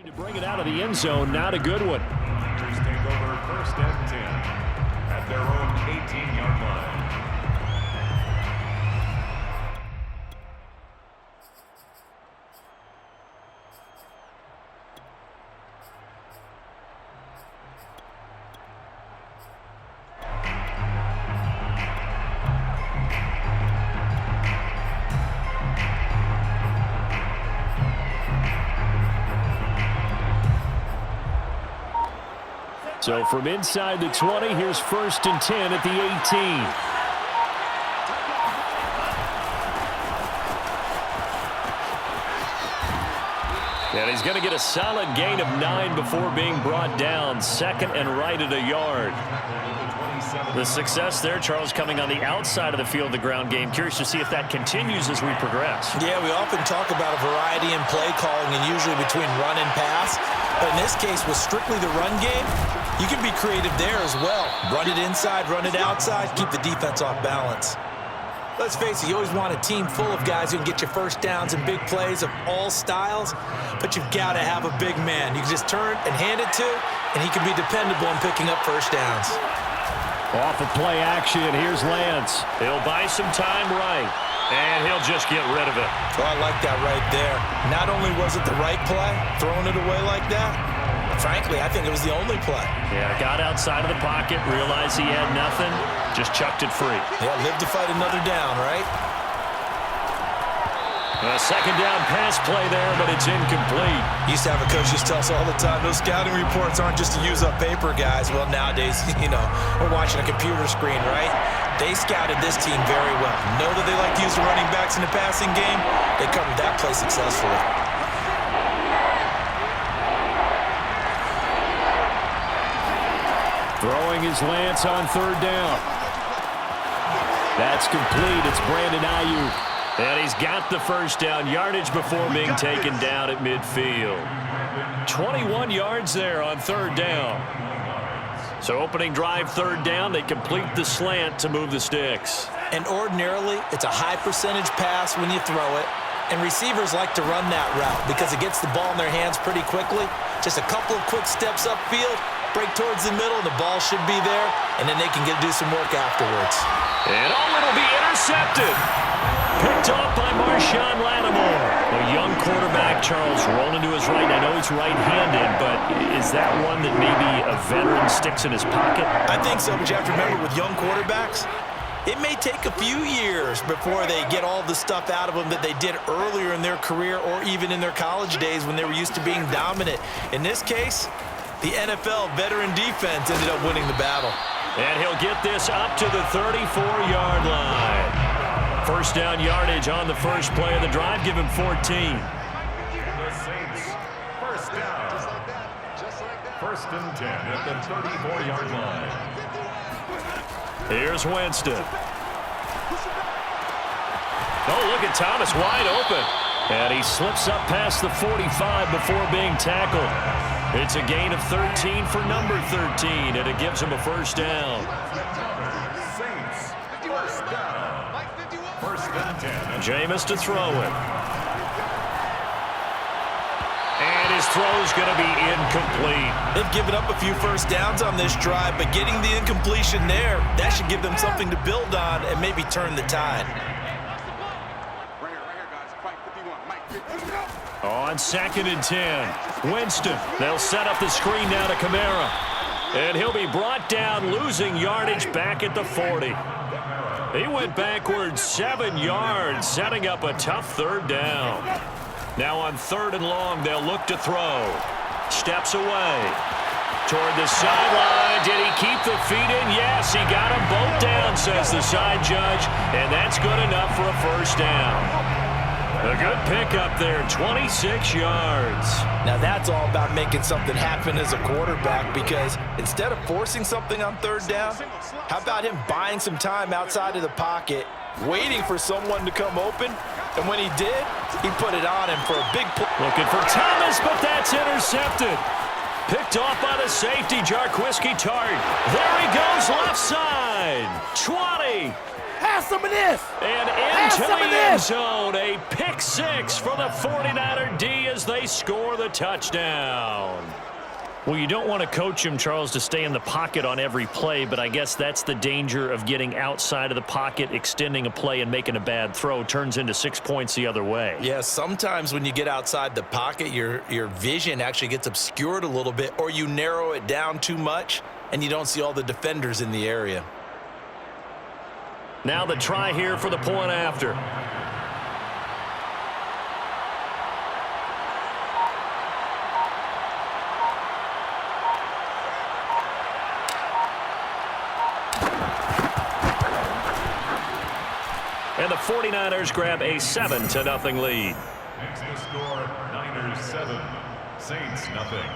To bring it out of the end zone, not a good one. Rangers take over 1st and 10 at their own 18-yard line. So from inside the 20, here's 1st and 10 at the 18. And he's going to get a solid gain of 9 before being brought down. 2nd and right at a yard. The success there, Charles, coming on the outside of the field, the ground game. Curious to see if that continues as we progress. Yeah, we often talk about a variety in play calling and usually between run and pass. But in this case, with strictly the run game, you can be creative there as well. Run it inside, run it outside, keep the defense off balance. Let's face it, you always want a team full of guys who can get you first downs and big plays of all styles, but you've got to have a big man you can just turn and hand it to, and he can be dependable in picking up first downs. Off of play action, here's Lance. He'll buy some time right, and he'll just get rid of it. Oh, I like that right there. Not only was it the right play, throwing it away like that, frankly, I think it was the only play. Yeah, got outside of the pocket, realized he had nothing, just chucked it free. Yeah, live to fight another down, right? A 2nd down pass play there, but it's incomplete. Used to have a coach just tell us all the time, those scouting reports aren't just to use up paper, guys. Well, nowadays, we're watching a computer screen, right? They scouted this team very well. Know that they like to use the running backs in the passing game. They covered that play successfully. Throwing his Lance on 3rd down. That's complete. It's Brandon Ayuk. And he's got the first down yardage before being taken down at midfield. 21 yards there on 3rd down. So opening drive 3rd down, they complete the slant to move the sticks. And ordinarily, it's a high percentage pass when you throw it. And receivers like to run that route because it gets the ball in their hands pretty quickly. Just a couple of quick steps upfield, break towards the middle, the ball should be there, and then they can do some work afterwards. And it'll be intercepted. Picked off by Marshawn Lattimore. A young quarterback, Charles, rolling to his right. I know he's right-handed, but is that one that maybe a veteran sticks in his pocket? I think so, but you have to remember with young quarterbacks, it may take a few years before they get all the stuff out of them that they did earlier in their career or even in their college days when they were used to being dominant. In this case, the NFL veteran defense ended up winning the battle. And he'll get this up to the 34-yard line. First down yardage on the first play of the drive. Give him 14. The Saints, 1st down. First and 10 at the 34-yard line. Here's Winston. Oh, look at Thomas wide open. And he slips up past the 45 before being tackled. It's a gain of 13 for number 13, and it gives him a first down. Saints, 1st down. 1st and 10. Jameis to throw it. And his throw's going to be incomplete. They've given up a few first downs on this drive, but getting the incompletion there, that should give them something to build on and maybe turn the tide. On 2nd and 10, Winston. They'll set up the screen now to Kamara. And he'll be brought down, losing yardage back at the 40. He went backwards 7 yards, setting up a tough 3rd down. Now on 3rd and long, they'll look to throw. Steps away. Toward the sideline. Did he keep the feet in? Yes, he got them both down, says the side judge. And that's good enough for a first down. A good pickup there, 26 yards. Now that's all about making something happen as a quarterback, because instead of forcing something on 3rd down, how about him buying some time outside of the pocket, waiting for someone to come open, and when he did, he put it on him for a big play. Looking for Thomas, but that's intercepted. Picked off by the safety, Jarquiski Tart. There he goes, left side. 20. Have some of this. And into the end zone, a pick six for the 49er D as they score the touchdown. Well, you don't want to coach him, Charles, to stay in the pocket on every play, but I guess that's the danger of getting outside of the pocket, extending a play, and making a bad throw. Turns into 6 points the other way. Yeah, sometimes when you get outside the pocket, your vision actually gets obscured a little bit, or you narrow it down too much, and you don't see all the defenders in the area. Now the try here for the point after. And the 49ers grab a 7-0 lead. Next to score, Niners 7, Saints nothing.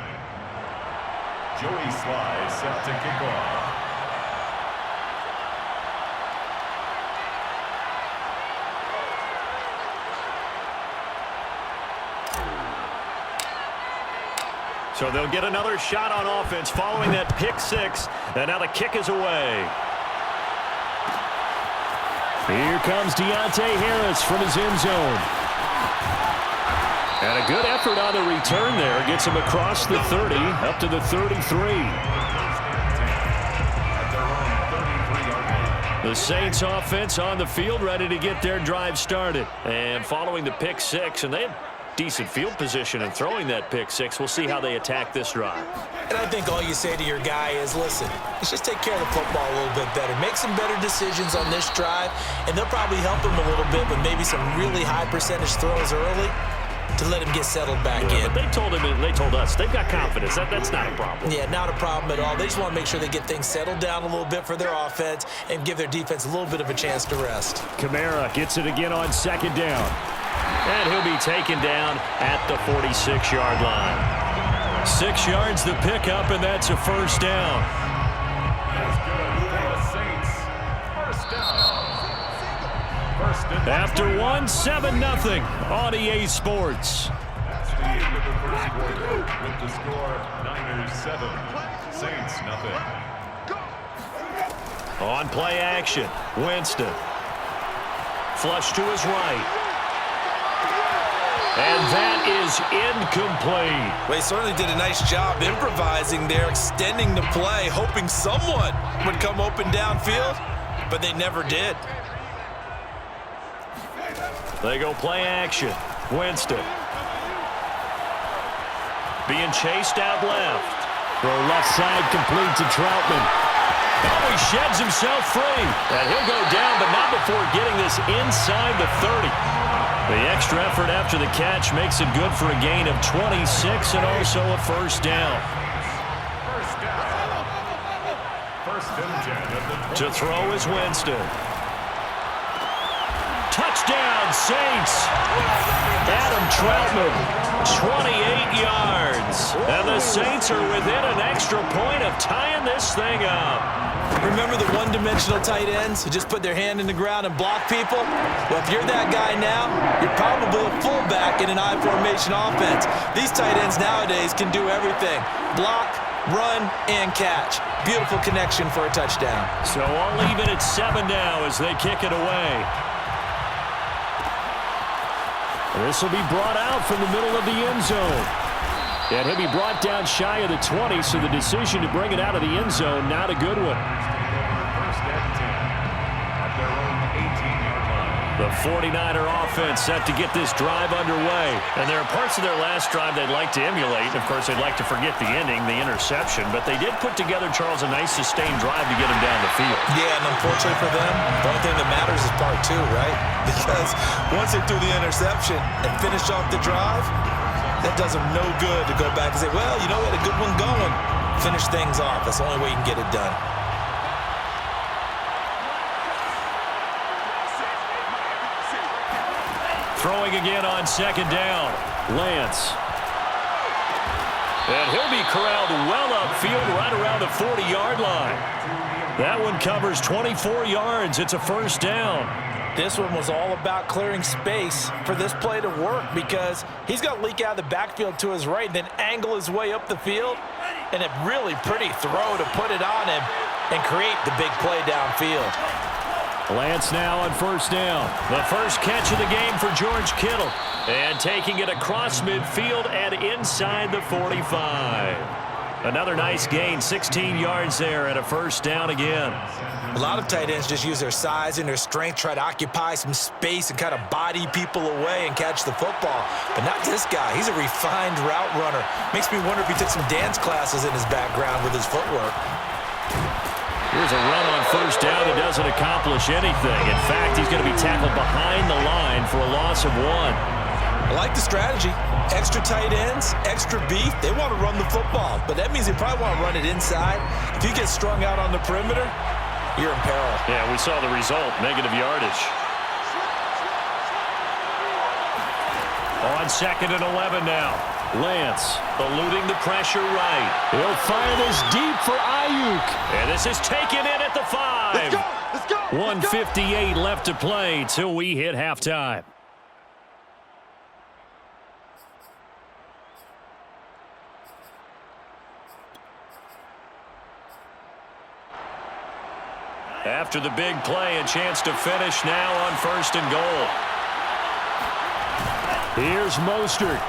Joey Sly set to kick off. So they'll get another shot on offense following that pick six. And now the kick is away. Here comes Deontay Harris from his end zone. And a good effort on the return there. Gets him across the 30, up to the 33. The Saints offense on the field, ready to get their drive started. And following the pick six, and they had decent field position in throwing that pick six. We'll see how they attack this drive. And I think all you say to your guy is, listen, let's just take care of the football a little bit better. Make some better decisions on this drive, and they'll probably help him a little bit with maybe some really high percentage throws early to let him get settled back in. But they told us, they've got confidence. That's not a problem. Yeah, not a problem at all. They just want to make sure they get things settled down a little bit for their offense and give their defense a little bit of a chance to rest. Kamara gets it again on second down. And he'll be taken down at the 46-yard line. 6 yards the pickup, and that's a first down. That's good for the Saints. First down. First and After 1, 7-0 on EA Sports. That's the end of the first quarter with the score Niners 7, Saints nothing. On play action, Winston. Flush to his right. And that is incomplete. Well, he certainly did a nice job improvising there, extending the play, hoping someone would come open downfield, but they never did. They go play action. Winston. Being chased out left. Throw left side complete to Troutman. Oh, he sheds himself free. And he'll go down, but not before getting this inside the 30. The extra effort after the catch makes it good for a gain of 26 and also a first down. First down. First and 10. To throw is Winston. Touchdown, Saints. Adam Troutman, 28 yards. And the Saints are within an extra point of tying this thing up. Remember the one-dimensional tight ends who just put their hand in the ground and block people? Well, if you're that guy now, you're probably a fullback in an I-formation offense. These tight ends nowadays can do everything. Block, run, and catch. Beautiful connection for a touchdown. So I'll leave it at 7 now as they kick it away. This will be brought out from the middle of the end zone. And he'll be brought down shy of the 20, so the decision to bring it out of the end zone, not a good one. First and 10 at their own 18-yard line. The 49er offense set to get this drive underway. And there are parts of their last drive they'd like to emulate. Of course, they'd like to forget the ending, the interception. But they did put together, Charles, a nice sustained drive to get him down the field. Yeah, and unfortunately for them, the only thing that matters is part 2, right? Because once they threw the interception and finished off the drive, that does them no good to go back and say, well, you know, we had a good one going. Finish things off. That's the only way you can get it done. Throwing again on second down. Lance. And he'll be corralled well upfield right around the 40-yard line. That one covers 24 yards. It's a first down. This one was all about clearing space for this play to work because he's got to leak out of the backfield to his right, then angle his way up the field, and a really pretty throw to put it on him and create the big play downfield. Lance now on first down. The first catch of the game for George Kittle. And taking it across midfield and inside the 45. Another nice gain, 16 yards there and a first down again. A lot of tight ends just use their size and their strength, try to occupy some space and kind of body people away and catch the football. But not this guy. He's a refined route runner. Makes me wonder if he took some dance classes in his background with his footwork. Here's a run on first down that doesn't accomplish anything. In fact, he's going to be tackled behind the line for a loss of 1. I like the strategy. Extra tight ends, extra beef. They want to run the football, but that means they probably want to run it inside. If you get strung out on the perimeter, you're in peril. Yeah, we saw the result, negative yardage. On 2nd and 11 now. Lance eluding the pressure right. He'll fire this deep for Ayuk. And this is taken in at the 5. Let's go! Let's go! 1:58 left to play till we hit halftime. After the big play, a chance to finish now on 1st and goal. Here's Mostert.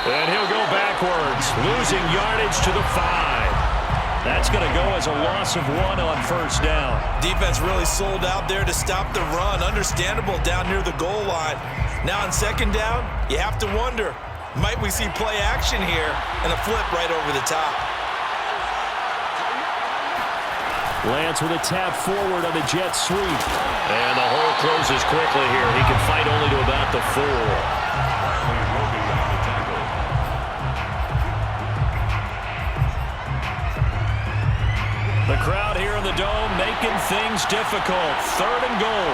And he'll go backwards, losing yardage to the 5. That's going to go as a loss of 1 on first down. Defense really sold out there to stop the run. Understandable down near the goal line. Now on 2nd down, you have to wonder, might we see play action here and a flip right over the top? Lance with a tap forward on the jet sweep. And the hole closes quickly here. He can fight only to about the 4. The crowd here in the Dome making things difficult. 3rd and goal.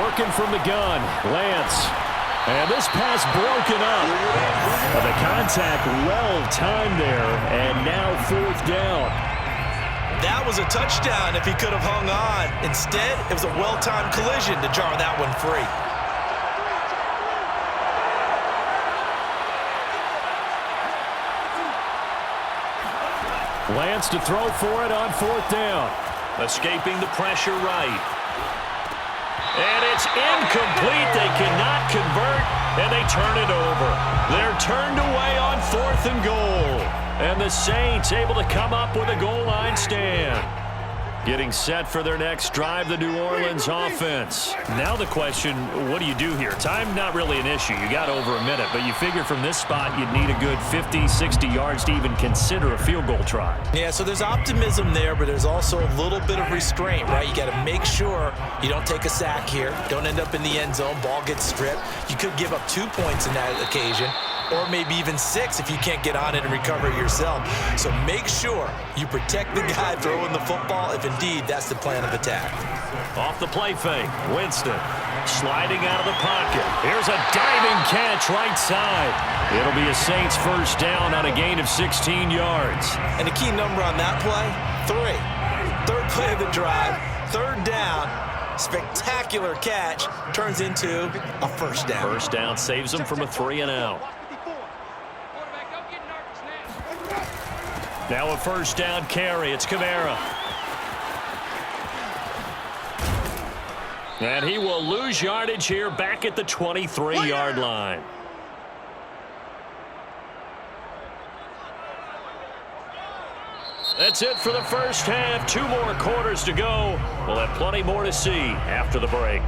Working from the gun, Lance. And this pass broken up. The contact well timed there, and now 4th down. That was a touchdown if he could have hung on. Instead, it was a well-timed collision to jar that one free. Lance to throw for it on 4th down. Escaping the pressure right. And it's incomplete. They cannot convert, and they turn it over. They're turned away on 4th and goal. And the Saints able to come up with a goal line stand. Getting set for their next drive, the New Orleans offense. Now the question, what do you do here? Time not really an issue. You got over a minute, but you figure from this spot you'd need a good 50, 60 yards to even consider a field goal try. Yeah, so there's optimism there, but there's also a little bit of restraint, right? You got to make sure you don't take a sack here. Don't end up in the end zone. Ball gets stripped. You could give up 2 points in that occasion, or maybe even 6 if you can't get on it and recover it yourself. So make sure you protect the guy throwing the football if indeed that's the plan of attack. Off the play fake, Winston sliding out of the pocket. Here's a diving catch right side. It'll be a Saints first down on a gain of 16 yards. And the key number on that play, 3. 3rd play of the drive, 3rd down. Spectacular catch turns into a first down. First down saves them from a 3 and out. Now a first down carry. It's Kamara. And he will lose yardage here back at the 23-yard line. That's it for the first half. 2 more quarters to go. We'll have plenty more to see after the break.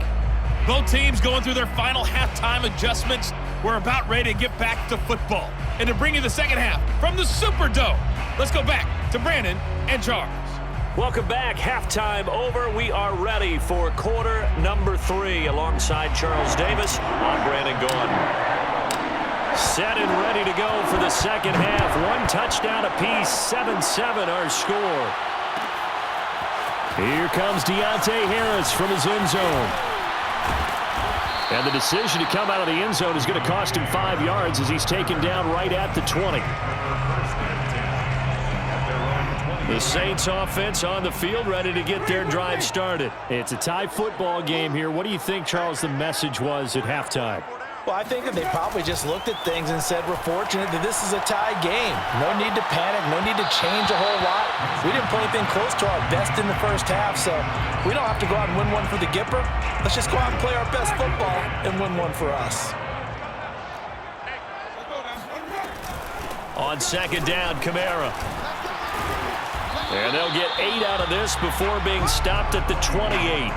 Both teams going through their final halftime adjustments. We're about ready to get back to football. And to bring you the second half from the Superdome, let's go back to Brandon and Charles. Welcome back. Halftime over. We are ready for quarter number 3 alongside Charles Davis. I'm Brandon Gordon. Set and ready to go for the second half. 1 touchdown apiece. 7-7 our score. Here comes Deontay Harris from his end zone. And the decision to come out of the end zone is going to cost him 5 yards as he's taken down right at the 20. The Saints offense on the field ready to get their drive started. It's a tie football game here. What do you think, Charles, the message was at halftime? Well, I think that they probably just looked at things and said, we're fortunate that this is a tie game. No need to panic, no need to change a whole lot. We didn't play anything close to our best in the first half, so we don't have to go out and win one for the Gipper. Let's just go out and play our best football and win one for us. On second down, Kamara. And they'll get 8 out of this before being stopped at the 28.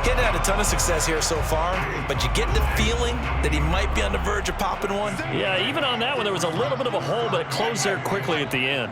He's had a ton of success here so far, but you get the feeling that he might be on the verge of popping one. Yeah, even on that one, there was a little bit of a hole, but it closed there quickly at the end.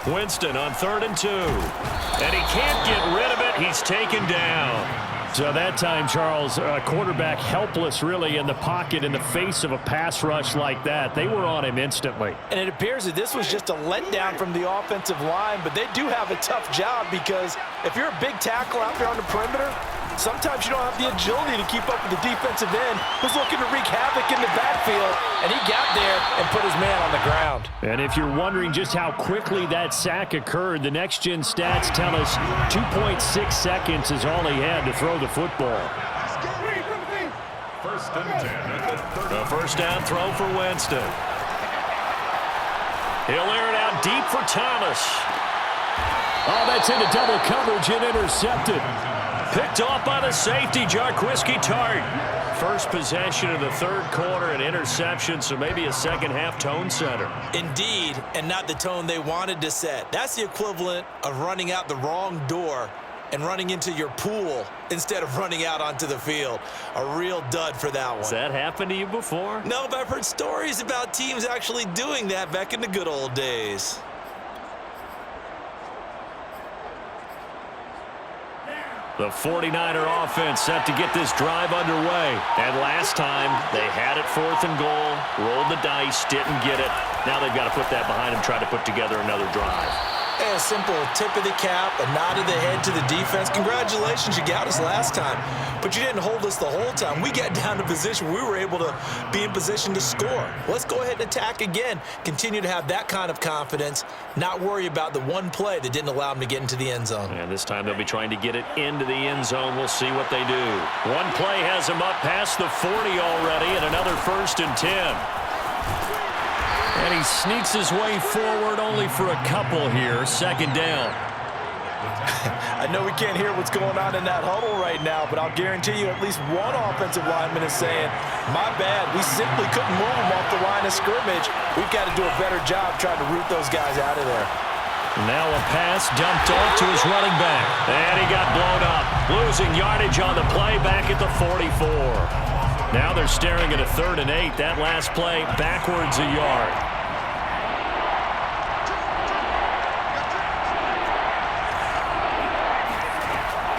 Winston on 3rd and 2. And he can't get rid of it. He's taken down. So that time, Charles, quarterback helpless really in the pocket in the face of a pass rush like that. They were on him instantly. And it appears that this was just a letdown from the offensive line, but they do have a tough job because if you're a big tackle out there on the perimeter, sometimes you don't have the agility to keep up with the defensive end who's looking to wreak havoc in the backfield, and he got there and put his man on the ground. And if you're wondering just how quickly that sack occurred, the next-gen stats tell us 2.6 seconds is all he had to throw the football. First and 10 at the 30. The first down throw for Winston. He'll air it out deep for Thomas. Oh, that's into double coverage and intercepted. Picked off by the safety, Jarquiski Tart. First possession of the third quarter, an interception, so maybe a second-half tone setter. Indeed, and not the tone they wanted to set. That's the equivalent of running out the wrong door and running into your pool instead of running out onto the field. A real dud for that one. Has that happened to you before? No, but I've heard stories about teams actually doing that back in the good old days. The 49er offense set to get this drive underway. And last time, they had it 4th and goal, rolled the dice, didn't get it. Now they've got to put that behind them, try to put together another drive. A simple tip of the cap, a nod of the head to the defense. Congratulations, you got us last time. But you didn't hold us the whole time. We got down to position. We were able to be in position to score. Let's go ahead and attack again. Continue to have that kind of confidence. Not worry about the one play that didn't allow them to get into the end zone. And this time they'll be trying to get it into the end zone. We'll see what they do. One play has them up past the 40 already, and another 1st and 10. And he sneaks his way forward only for a couple here. 2nd down. I know we can't hear what's going on in that huddle right now, but I'll guarantee you at least one offensive lineman is saying, my bad, we simply couldn't move them off the line of scrimmage. We've got to do a better job trying to root those guys out of there. Now a pass dumped off to his running back. And he got blown up. Losing yardage on the play back at the 44. Now they're staring at a 3rd and 8. That last play backwards a yard.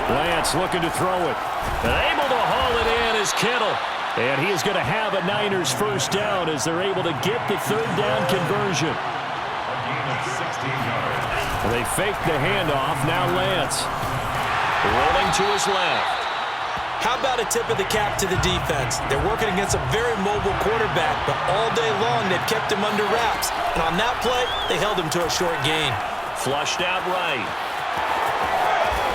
Lance looking to throw it. And able to haul it in is Kittle. And he is going to have a Niners first down as they're able to get the 3rd down conversion. A gain of 16 yards. They fake the handoff. Now Lance rolling to his left. How about a tip of the cap to the defense? They're working against a very mobile quarterback, but all day long they've kept him under wraps. And on that play, they held him to a short gain. Flushed out right.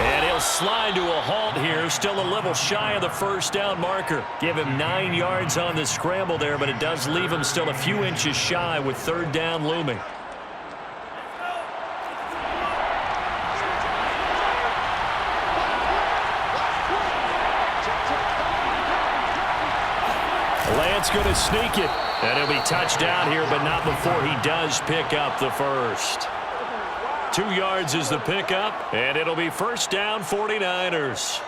And he'll slide to a halt here, still a little shy of the first down marker. Give him 9 yards on the scramble there, but it does leave him still a few inches shy with 3rd down looming. Lance going to sneak it, and he'll be touched down here, but not before he does pick up the first. 2 yards is the pickup, and it'll be first down 49ers.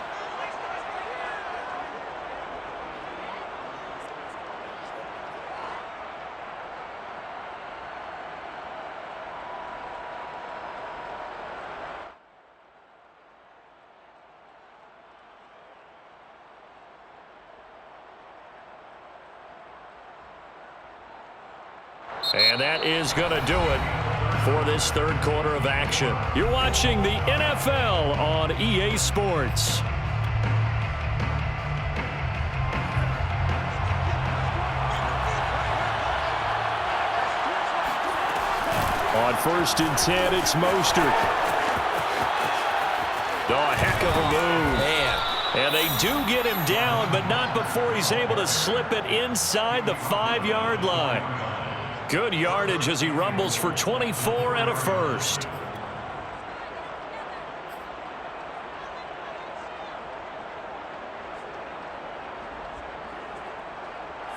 And that is going to do it for this 3rd quarter of action. You're watching the NFL on EA Sports. On 1st and 10, it's Mostert. Oh, a heck of a move. Man. And they do get him down, but not before he's able to slip it inside the 5-yard line. Good yardage as he rumbles for 24 and a first.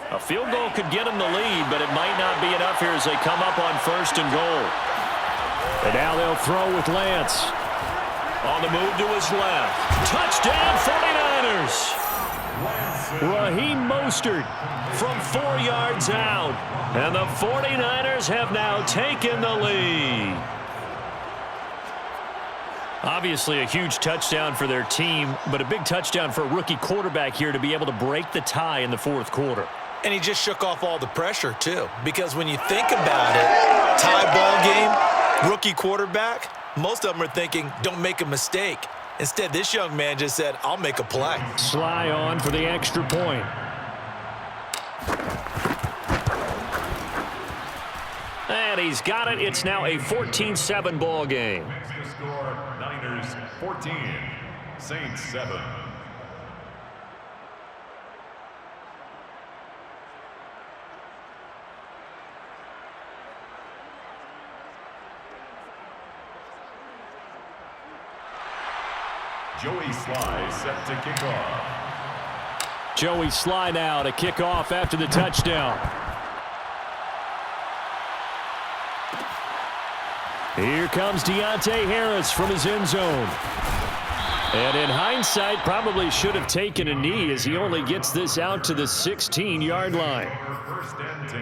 A field goal could get him the lead, but it might not be enough here as they come up on 1st and goal. And now they'll throw with Lance. On the move to his left. Touchdown 49ers. Raheem Mostert from 4 yards out. And the 49ers have now taken the lead. Obviously a huge touchdown for their team, but a big touchdown for a rookie quarterback here to be able to break the tie in the 4th quarter. And he just shook off all the pressure, too. Because when you think about it, tie ball game, rookie quarterback, most of them are thinking, don't make a mistake. Instead, this young man just said, I'll make a play. Sly on for the extra point. And he's got it. It's now a 14-7 ball game. Makes the score Niners 14, Saints 7. Joey Sly set to kick off. Joey Sly now to kick off after the touchdown. Here comes Deontay Harris from his end zone. And in hindsight, probably should have taken a knee as he only gets this out to the 16-yard line. First and 10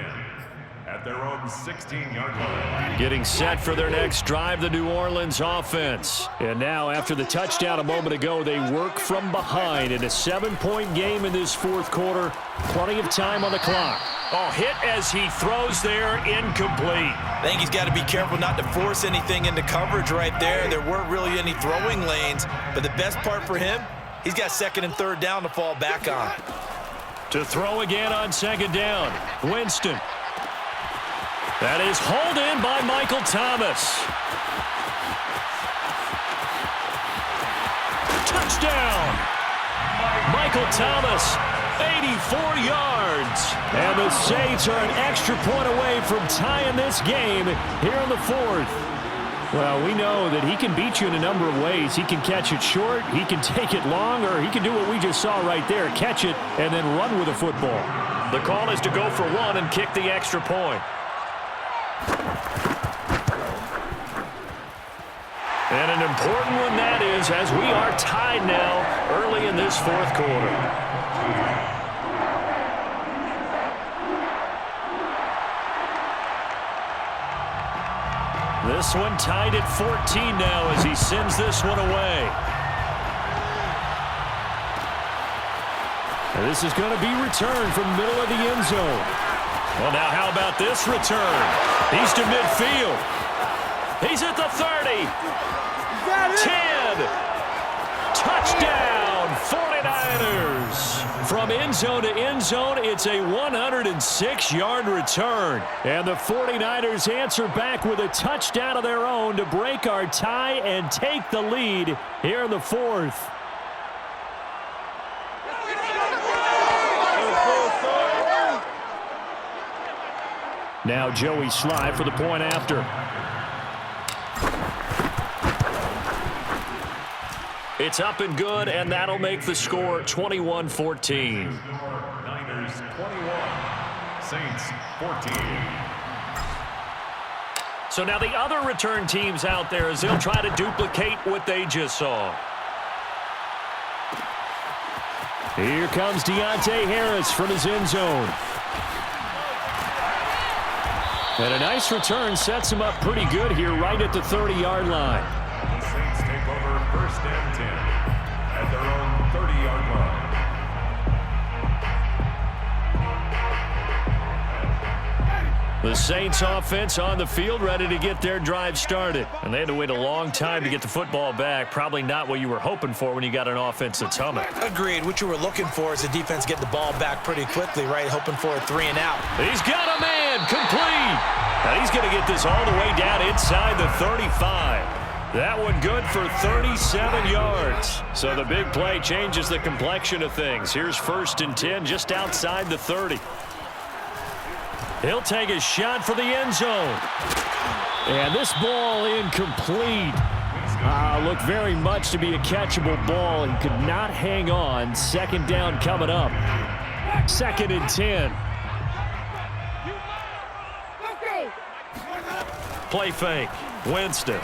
at their own 16-yard line. Getting set for their next drive, the New Orleans offense. And now, after the touchdown a moment ago, they work from behind in a 7-point game in this 4th quarter. Plenty of time on the clock. Oh, hit as he throws there, incomplete. I think he's got to be careful not to force anything into coverage right there. There weren't really any throwing lanes, but the best part for him, he's got 2nd and 3rd down to fall back on. To throw again on 2nd down, Winston. That is hauled in by Michael Thomas. Touchdown! Michael Thomas, 84 yards. And the Saints are an extra point away from tying this game here in the 4th. Well, we know that he can beat you in a number of ways. He can catch it short, he can take it long, or he can do what we just saw right there, catch it and then run with the football. The call is to go for 1 and kick the extra point. And an important one that is, as we are tied now early in this 4th quarter. This one tied at 14 now as he sends this one away. And this is going to be returned from the middle of the end zone. Well, now how about this return? He's to midfield. He's at the 30. 10. Touchdown, 49ers. From end zone to end zone, it's a 106-yard return. And the 49ers answer back with a touchdown of their own to break our tie and take the lead here in the 4th. Now Joey Sly for the point after. It's up and good, and that'll make the score 21-14. Niners 21, Saints 14. So now the other return teams out there as they'll try to duplicate what they just saw. Here comes Deontay Harris from his end zone. And a nice return sets him up pretty good here right at the 30-yard line. The Saints take over 1st and 10 at their own 30-yard line. The Saints offense on the field ready to get their drive started. And they had to wait a long time to get the football back. Probably not what you were hoping for when you got an offense that's humming. Agreed. What you were looking for is the defense get the ball back pretty quickly, right? Hoping for a 3 and out. He's got a man complete. And he's going to get this all the way down inside the 35. That one good for 37 yards. So the big play changes the complexion of things. Here's 1st and 10 just outside the 30. He'll take a shot for the end zone. And this ball incomplete. Looked very much to be a catchable ball. He could not hang on. Second down coming up. 2nd and 10. Play fake. Winston.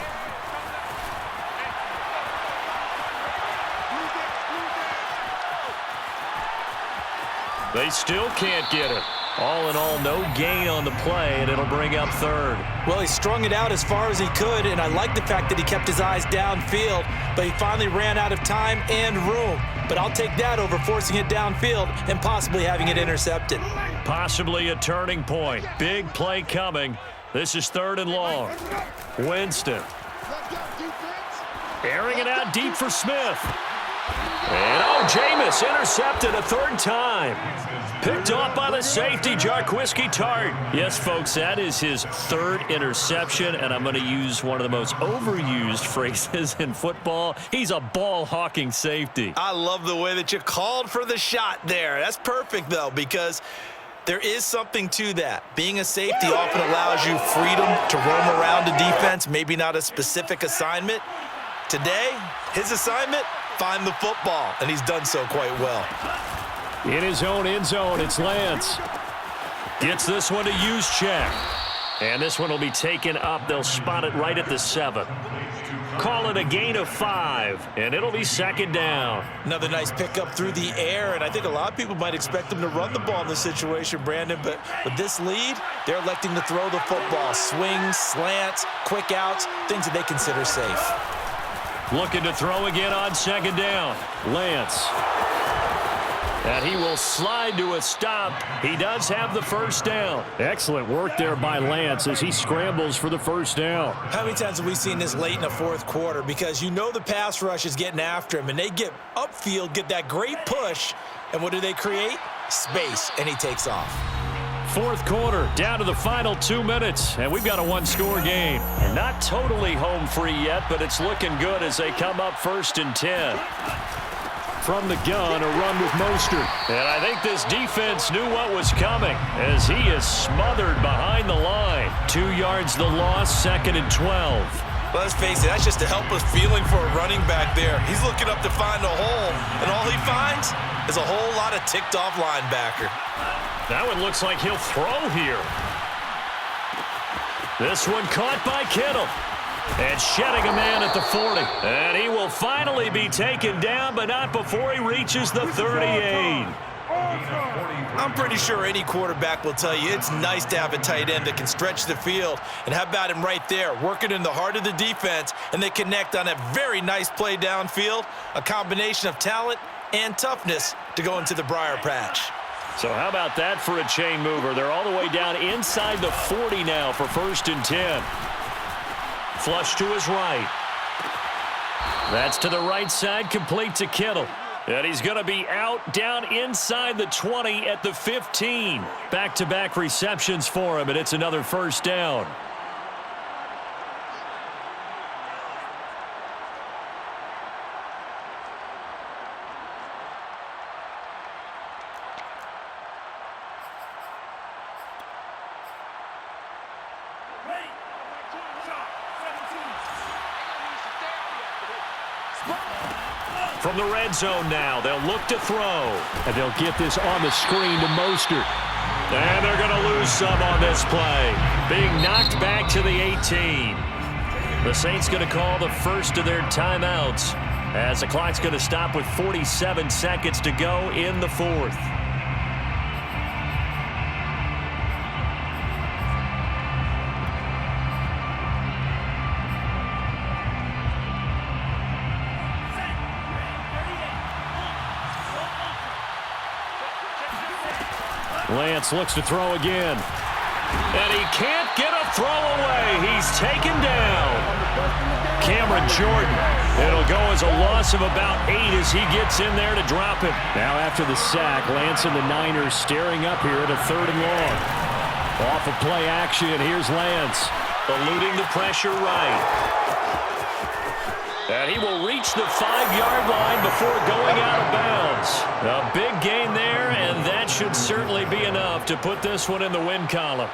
They still can't get it. All in all, no gain on the play, and it'll bring up 3rd. Well, he strung it out as far as he could, and I like the fact that he kept his eyes downfield, but he finally ran out of time and room. But I'll take that over forcing it downfield and possibly having it intercepted. Possibly a turning point. Big play coming. This is 3rd and long. Winston. Airing it out deep for Smith. And, Jameis intercepted a 3rd time. Picked off by the safety, Jarquiski Tart. Yes, folks, that is his 3rd interception, and I'm going to use one of the most overused phrases in football. He's a ball-hawking safety. I love the way that you called for the shot there. That's perfect, though, because there is something to that. Being a safety often allows you freedom to roam around a defense, maybe not a specific assignment. Today, his assignment, find the football, and he's done so quite well. In his own end zone, it's Lance. Gets this one to Juszczyk. And this one will be taken up. They'll spot it right at the 7. Call it a gain of 5, and it'll be 2nd down. Another nice pickup through the air, and I think a lot of people might expect them to run the ball in this situation, Brandon, but with this lead, they're electing to throw the football. Swings, slants, quick outs, things that they consider safe. Looking to throw again on 2nd down. Lance. And he will slide to a stop. He does have the 1st down. Excellent work there by Lance as he scrambles for the 1st down. How many times have we seen this late in the 4th quarter? Because you know the pass rush is getting after him, and they get upfield, get that great push, and what do they create? Space, and he takes off. 4th quarter, down to the final 2 minutes, and we've got a 1-score game. Not totally home free yet, but it's looking good as they come up 1st and 10. From the gun, a run with Mostert. And I think this defense knew what was coming as he is smothered behind the line. 2 yards the loss, 2nd and 12. Let's face it, that's just a helpless feeling for a running back there. He's looking up to find a hole, and all he finds is a whole lot of ticked-off linebacker. That one looks like he'll throw here. This one caught by Kittle. And shedding a man at the 40. And he will finally be taken down, but not before he reaches the 38. I'm pretty sure any quarterback will tell you it's nice to have a tight end that can stretch the field. And how about him right there, working in the heart of the defense, and they connect on a very nice play downfield, a combination of talent and toughness to go into the briar patch. So how about that for a chain mover? They're all the way down inside the 40 now for 1st and 10. Flush to his right. That's to the right side, complete to Kittle. And he's going to be out down inside the 20 at the 15. Back-to-back receptions for him, and it's another 1st down. From the red zone now, they'll look to throw. And they'll get this on the screen to Mostert. And they're going to lose some on this play. Being knocked back to the 18. The Saints going to call the first of their timeouts as the clock's going to stop with 47 seconds to go in the 4th. Lance looks to throw again. And he can't get a throw away. He's taken down. Cameron Jordan. It'll go as a loss of about 8 as he gets in there to drop him. Now after the sack, Lance and the Niners staring up here at a 3rd and long. Off of play action, here's Lance. Eluding the pressure right. And he will reach the 5-yard line before going out of bounds. A big gain there, and that should certainly be enough to put this one in the win column.